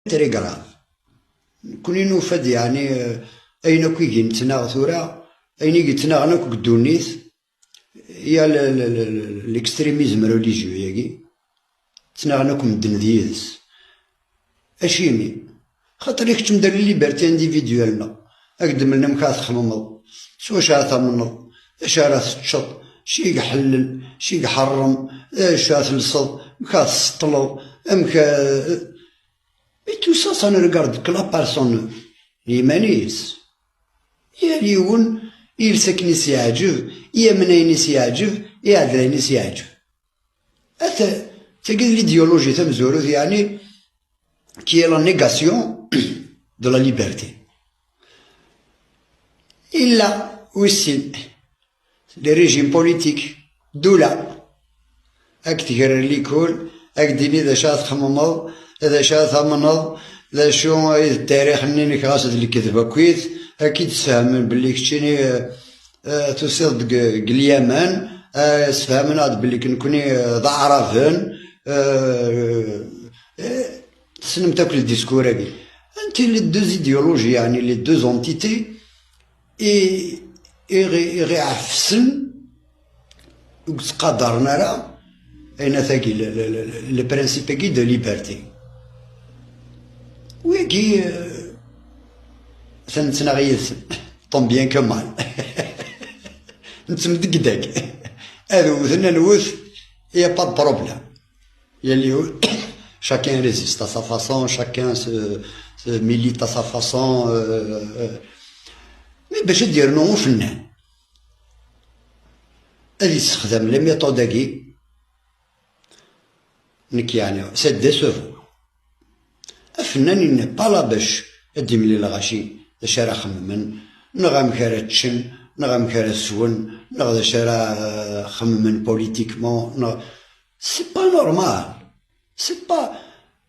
تري كراف كوني نوفد يعني اين كي نتناغ ثورا اين يتناغ انا كوك دونيت يا الاكستريميزم ريليجيو ياكي تناغناكم مدن ديالس اشيمي خاطر ياك تمدار ليبرتي انديفيدوالنا اقدم لنا مكا تخممض سوا شا تمنض شا راه تشط شي يحلل شي يحرم شا تلصد مكا تسطلو مكا et tout ça ça ne regarde que la personne يمانيس يا ليون يلسكنيس يعجب يا منينيس يعجب يا عدلينيس يعجب أتا تلقى l'idéologie تمزورو يعني qui est la négation de la liberté. Il a aussi les régimes politiques دولا هاك تقرر لي كل هاك ديني إذا شات خممض إذا شات ثمنض لا شو التاريخ منين كاسد اللي كذبة كويت أكيد تفهمن باللي كتشيني تصيد اليمن تفهمن هاد باللي كنكوني ضعرفن تسلم تاكل الديسكور هاكي انت لي دوز ايديولوجي يعني لي دوز اونتيتي غي عفسن وتقدرنا راه اين ثاكي لو برانسيب كي دو ليبرتي ويكي ثنتناغيث طون بيان كو مال نتمدقداك هذا وثنا نوث يا با بروبليم يلي chacun résiste à sa façon, chacun se milite à sa façon. Mais باش دير نو فنان هذه يستخدم لي ميثود هاكي نك يعني سي ديسوفو الفنان إن بالا باش يديم لي الغاشي اش راه خممن نغا مكارا تشن نغا مكارا سون نغا اش راه خممن بوليتيكمون سي با نورمال سي با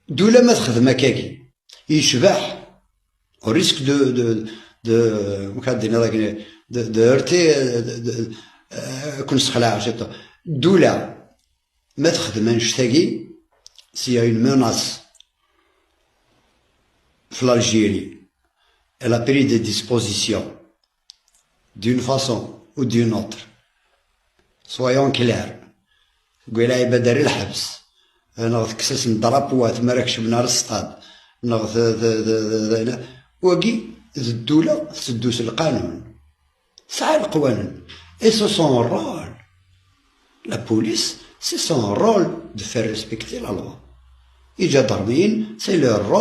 دولا ما تخدم هكاكي يشبح او ريسك دو مكادينا داك دو هرتي كون سخلاع شتو دولا ما تخدمنش تاكي سي اون موناس في l'Algérie elle a pris des dispositions d'une façon ou d'une autre soyons clairs قولها يبدر الحبس نغث كساس نضربوات ما راكش بنا السطاد نغث وكي الدولة تدوس القانون سعى القوانين et c'est son rôle la police c'est son rôle de faire respecter la loi إجا ضربين c'est leur rôle